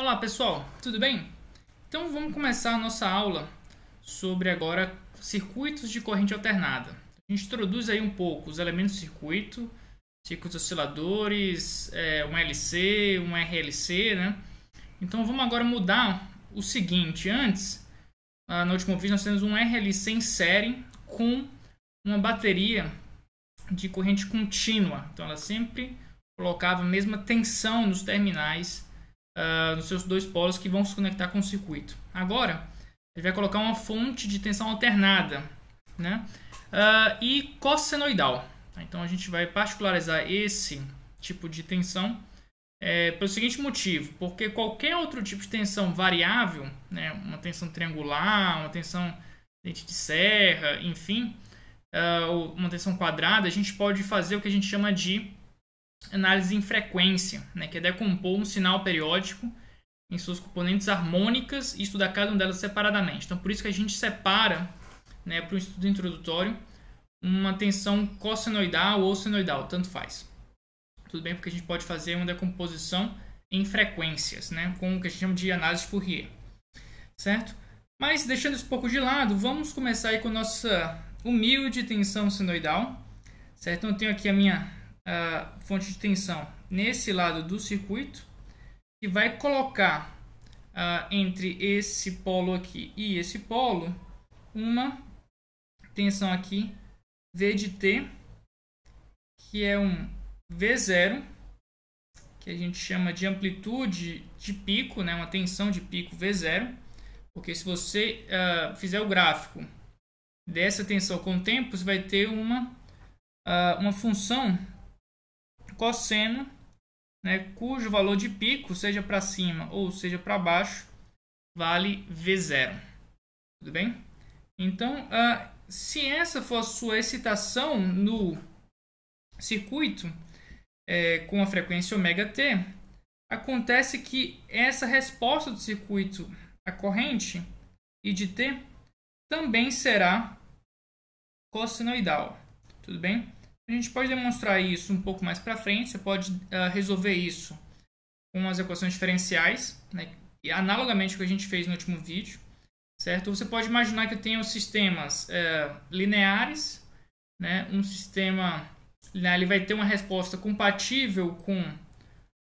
Olá pessoal, tudo bem? Então vamos começar a nossa aula sobre agora circuitos de corrente alternada. A gente introduz aí um pouco os elementos do circuito, circuitos osciladores, um LC, um RLC, né? Então vamos agora mudar o seguinte. Antes, no último vídeo nós temos um RLC em série com uma bateria de corrente contínua. Então ela sempre colocava a mesma tensão nos terminais nos seus dois polos que vão se conectar com o circuito. Agora, a gente vai colocar uma fonte de tensão alternada, né? E cossenoidal. Então, a gente vai particularizar esse tipo de tensão pelo seguinte motivo, porque qualquer outro tipo de tensão variável, né, uma tensão triangular, uma tensão dente de serra, enfim, uma tensão quadrada, a gente pode fazer o que a gente chama de análise em frequência, né, que é decompor um sinal periódico em suas componentes harmônicas e estudar cada uma delas separadamente. Então, por isso que a gente separa, né, para o estudo introdutório, uma tensão cossenoidal ou senoidal, tanto faz. Tudo bem, porque a gente pode fazer uma decomposição em frequências, né, com o que a gente chama de análise de Fourier, certo? Mas, deixando isso um pouco de lado, vamos começar aí com a nossa humilde tensão senoidal, certo? Então, eu tenho aqui a minha fonte de tensão nesse lado do circuito e vai colocar entre esse polo aqui e esse polo uma tensão aqui V de T, que é um V0, que a gente chama de amplitude de pico, né? Uma tensão de pico V0, porque se você fizer o gráfico dessa tensão com o tempo, você vai ter uma função cosseno, né, cujo valor de pico, seja para cima ou seja para baixo, vale V0. Tudo bem? Então, se essa for a sua excitação no circuito com a frequência ωt, acontece que essa resposta do circuito à corrente I de t também será cossenoidal. Tudo bem? A gente pode demonstrar isso um pouco mais para frente. Você pode resolver isso com as equações diferenciais, né? E analogamente ao que a gente fez no último vídeo, certo? Você pode imaginar que eu tenho sistemas lineares, né? Um sistema linear ele vai ter uma resposta compatível com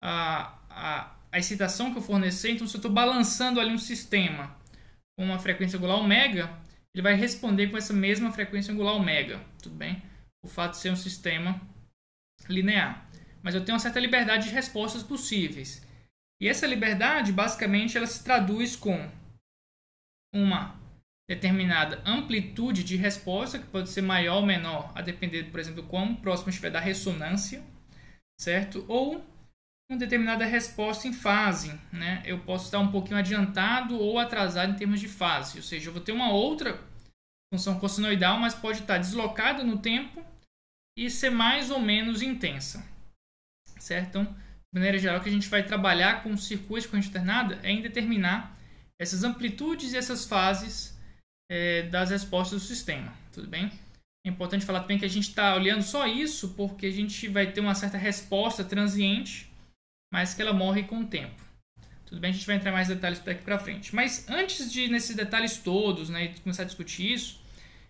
a excitação que eu fornecer. Então, se eu estou balançando ali um sistema com uma frequência angular ω, ele vai responder com essa mesma frequência angular ω. Tudo bem? O fato de ser um sistema linear. Mas eu tenho uma certa liberdade de respostas possíveis. E essa liberdade, basicamente, ela se traduz com uma determinada amplitude de resposta, que pode ser maior ou menor, a depender, por exemplo, do quão próximo estiver da ressonância, certo? Ou uma determinada resposta em fase, né? Eu posso estar um pouquinho adiantado ou atrasado em termos de fase. Ou seja, eu vou ter uma outra função cossenoidal, mas pode estar deslocada no tempo e ser mais ou menos intensa, certo? Então, de maneira geral, o que a gente vai trabalhar com o circuito de corrente alternada é em determinar essas amplitudes e essas fases das respostas do sistema, tudo bem? É importante falar também que a gente está olhando só isso porque a gente vai ter uma certa resposta transiente, mas que ela morre com o tempo. Tudo bem? A gente vai entrar em mais detalhes daqui para frente. Mas antes de ir nesses detalhes todos, né, e começar a discutir isso,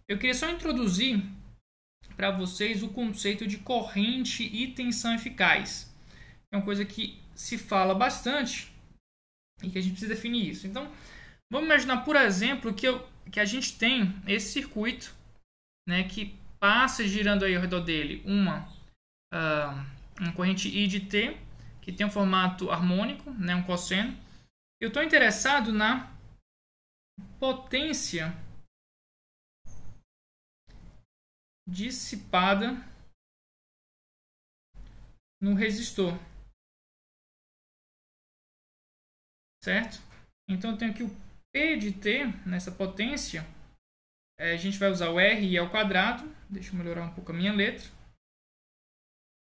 eu queria só introduzir para vocês o conceito de corrente e tensão eficaz. É uma coisa que se fala bastante e que a gente precisa definir isso. Então, vamos imaginar, por exemplo, que a gente tem esse circuito, né, que passa girando aí ao redor dele uma corrente I de T, que tem um formato harmônico, né, um cosseno. Eu estou interessado na potência dissipada no resistor, certo? Então eu tenho aqui o P de T nessa potência. A gente vai usar o RI ao quadrado. Deixa eu melhorar um pouco a minha letra.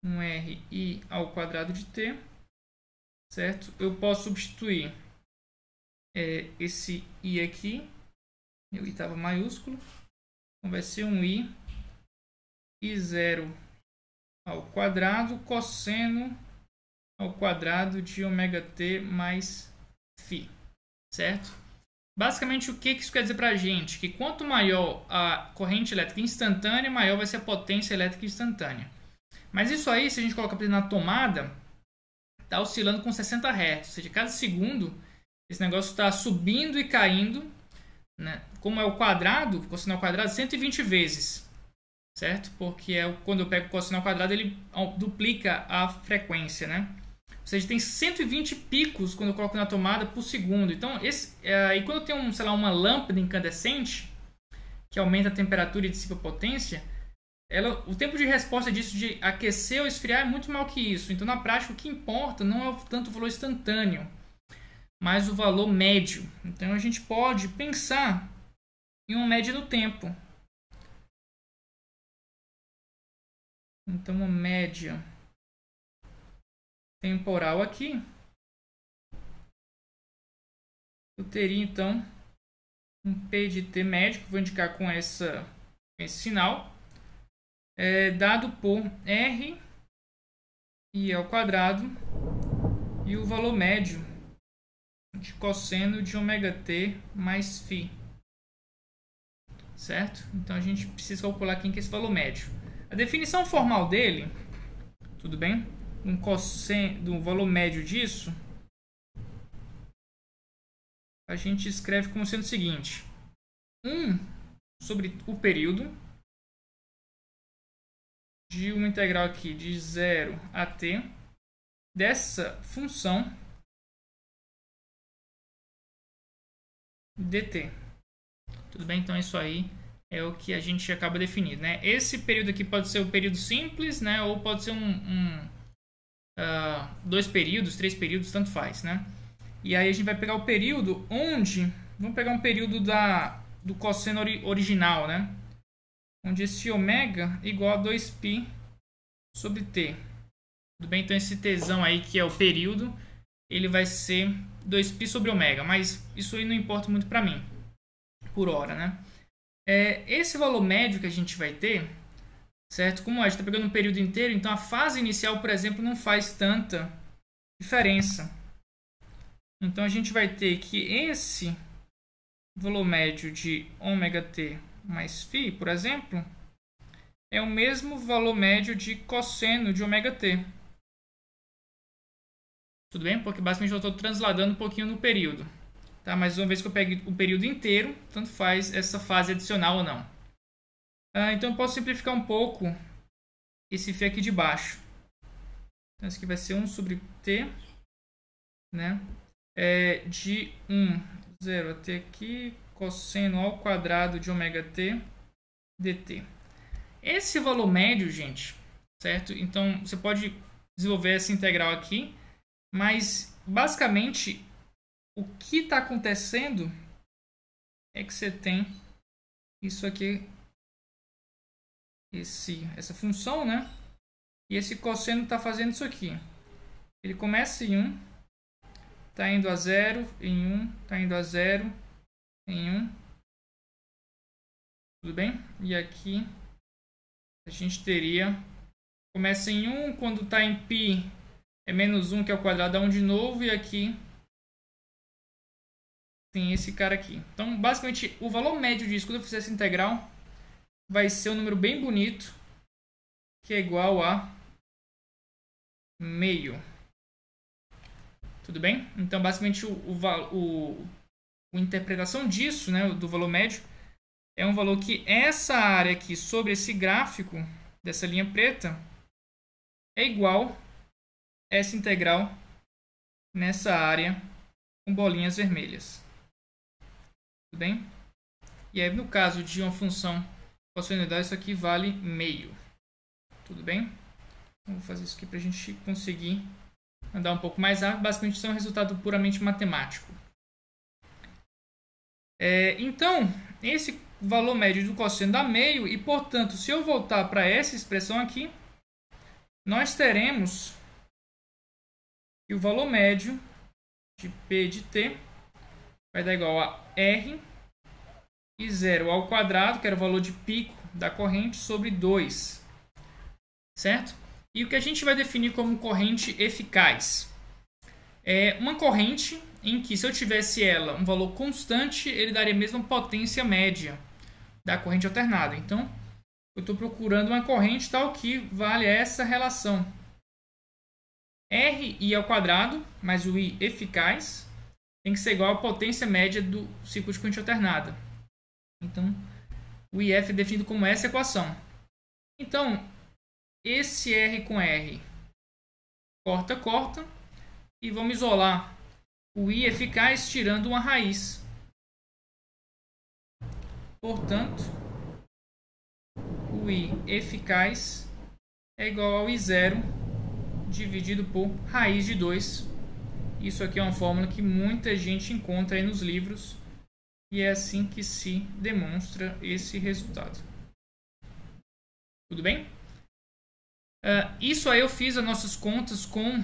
Um RI ao quadrado de T, certo? Eu posso substituir esse I aqui. Meu I estava maiúsculo. Então vai ser um I0 ao quadrado cosseno ao quadrado de ωt mais φ, certo? Basicamente, o que isso quer dizer para a gente? Que quanto maior a corrente elétrica instantânea, maior vai ser a potência elétrica instantânea. Mas isso aí, se a gente colocar na tomada, está oscilando com 60 Hz. Ou seja, cada segundo, esse negócio está subindo e caindo, né? Como é o quadrado, o cossinal quadrado, 120 vezes. Certo? Porque quando eu pego o cossinal quadrado, ele duplica a frequência, né? Ou seja, tem 120 picos quando eu coloco na tomada por segundo. Então, e quando eu tenho, sei lá, uma lâmpada incandescente, que aumenta a temperatura e dissipa a potência, o tempo de resposta disso de aquecer ou esfriar é muito maior que isso. Então, na prática, o que importa não é tanto o valor instantâneo, mas o valor médio. Então, a gente pode pensar em uma média do tempo. Então, uma média temporal aqui. Eu teria, então, um P de T médio, que vou indicar com esse sinal, dado por R e ao quadrado e o valor médio de cosseno de ômega t mais φ. Certo? Então, a gente precisa calcular aqui que é esse valor médio. A definição formal dele, tudo bem? Do valor médio disso, a gente escreve como sendo o seguinte: 1 sobre o período de uma integral aqui de 0 a t dessa função dt. Tudo bem? Então, isso aí é o que a gente acaba definindo, né? Esse período aqui pode ser o período simples, né? Ou pode ser dois períodos, 3 períodos, tanto faz, né? E aí a gente vai pegar o período onde... Vamos pegar um período do cosseno original, né? Onde esse ômega é igual a 2π sobre t. Tudo bem? Então, esse tzão aí, que é o período, ele vai ser 2π sobre ômega. Mas isso aí não importa muito para mim, por hora, né? Esse valor médio que a gente vai ter, certo? Como a gente está pegando um período inteiro, então a fase inicial, por exemplo, não faz tanta diferença. Então, a gente vai ter que esse valor médio de ômega t mais φ, por exemplo, é o mesmo valor médio de cosseno de ômega t. Tudo bem? Porque basicamente eu estou transladando um pouquinho no período. Tá? Mas uma vez que eu pegue o período inteiro, tanto faz essa fase adicional ou não. Então eu posso simplificar um pouco esse φ aqui de baixo. Então isso aqui vai ser 1 sobre t, né? De 0 a t aqui, cosseno ao quadrado de ômega t dt. Esse valor médio, gente, certo? Então você pode desenvolver essa integral aqui, mas basicamente o que está acontecendo é que você tem isso aqui, essa função, né? E esse cosseno está fazendo isso aqui. Ele começa em 1, está indo a 0, em 1, está indo a 0, em 1. Tudo bem? E aqui a gente teria... Começa em 1, quando está em π é menos 1, que é o quadrado, dá 1 de novo, e aqui tem esse cara aqui. Então, basicamente, o valor médio disso, quando eu fizer essa integral, vai ser um número bem bonito, que é igual a meio. Tudo bem? Então, basicamente, a interpretação disso, né, do valor médio, é um valor que essa área aqui sobre esse gráfico dessa linha preta é igual a essa integral nessa área com bolinhas vermelhas. Tudo bem? E aí, no caso de uma função cossenoidal, isso aqui vale meio. Tudo bem? Então, vou fazer isso aqui para a gente conseguir andar um pouco mais rápido. Basicamente, isso é um resultado puramente matemático. Então, esse valor médio do cosseno dá meio. E, portanto, se eu voltar para essa expressão aqui, nós teremos que o valor médio de P de t vai dar igual a R e 0 ao quadrado, que era o valor de pico da corrente, sobre 2. Certo? E o que a gente vai definir como corrente eficaz? Uma corrente em que se eu tivesse ela um valor constante, ele daria a mesma potência média da corrente alternada. Então, eu estou procurando uma corrente tal que vale essa relação. RI ao quadrado mais o I eficaz tem que ser igual à potência média do circuito de corrente alternada. Então, o IF é definido como essa equação. Então, esse R com R corta, e vamos isolar o I eficaz tirando uma raiz. Portanto, o I eficaz é igual ao I0 dividido por raiz de 2. Isso aqui é uma fórmula que muita gente encontra aí nos livros e é assim que se demonstra esse resultado. Tudo bem? Isso aí eu fiz as nossas contas com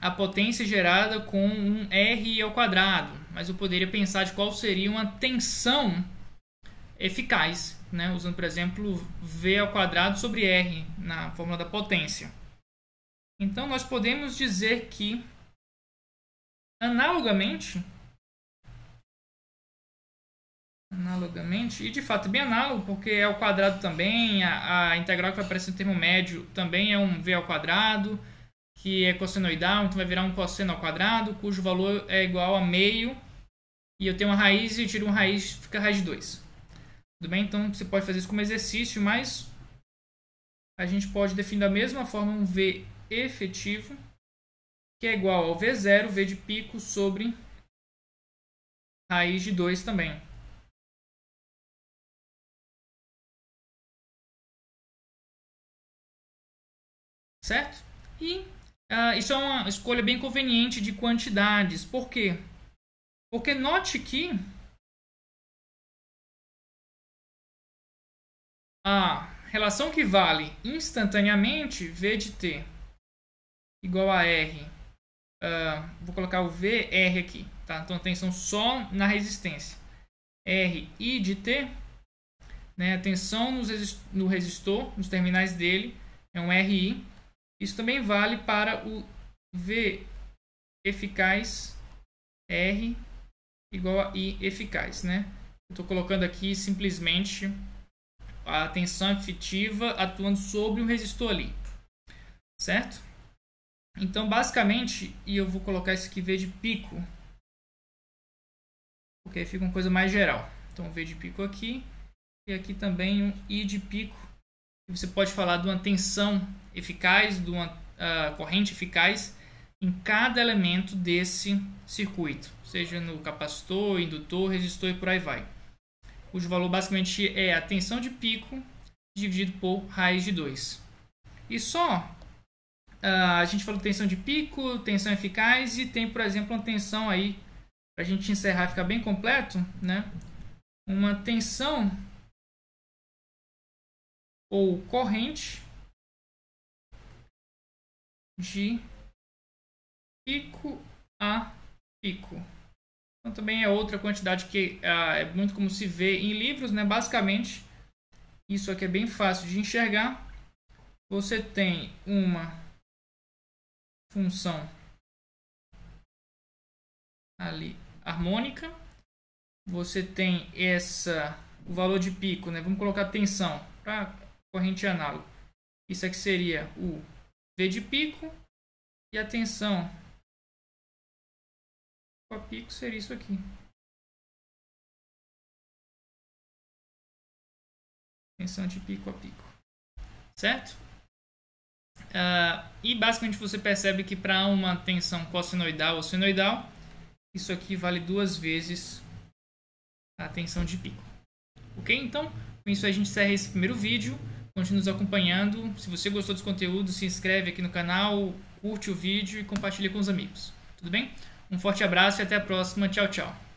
a potência gerada com um R ao quadrado, mas eu poderia pensar de qual seria uma tensão eficaz, né? Usando, por exemplo, V ao quadrado sobre R na fórmula da potência. Então, nós podemos dizer que, analogamente, e de fato é bem análogo, porque é ao quadrado também, a integral que vai aparecer no termo médio também é um V ao quadrado, que é cossenoidal, então vai virar um cosseno ao quadrado, cujo valor é igual a meio, e eu tenho uma raiz e eu tiro uma raiz, fica raiz de 2. Tudo bem? Então você pode fazer isso como exercício, mas a gente pode definir da mesma forma um V efetivo, que é igual ao V0, V de pico, sobre raiz de 2 também. Certo? E isso é uma escolha bem conveniente de quantidades. Por quê? Porque note que a relação que vale instantaneamente V de T igual a R. Vou colocar o VR aqui. Tá? Então, atenção só na resistência. RI de T, né? A tensão no resistor, nos terminais dele, é um RI. Isso também vale para o V eficaz R igual a I eficaz, né? Estou colocando aqui simplesmente a tensão efetiva atuando sobre um resistor ali, certo? Então, basicamente, e eu vou colocar esse aqui V de pico, porque aí fica uma coisa mais geral. Então, V de pico aqui, e aqui também um I de pico. Você pode falar de uma tensão eficaz, de uma corrente eficaz em cada elemento desse circuito, seja no capacitor, indutor, resistor e por aí vai. Cujo valor basicamente é a tensão de pico dividido por raiz de 2. E só a gente falou tensão de pico, tensão eficaz e tem, por exemplo, uma tensão aí, para a gente encerrar e ficar bem completo, né? Uma tensão ou corrente de pico a pico. Então também é outra quantidade que é muito como se vê em livros, né? Basicamente, isso aqui é bem fácil de enxergar. Você tem uma função ali harmônica. Você tem o valor de pico, né? Vamos colocar tensão para corrente análoga. Isso aqui seria o V de pico e a tensão a pico seria isso aqui. Tensão de pico a pico. Certo? E basicamente você percebe que para uma tensão cossenoidal ou senoidal, isso aqui vale 2 vezes a tensão de pico. Ok? Então, com isso a gente encerra esse primeiro vídeo. Continue nos acompanhando. Se você gostou desse conteúdo, se inscreve aqui no canal, curte o vídeo e compartilha com os amigos. Tudo bem? Um forte abraço e até a próxima. Tchau, tchau.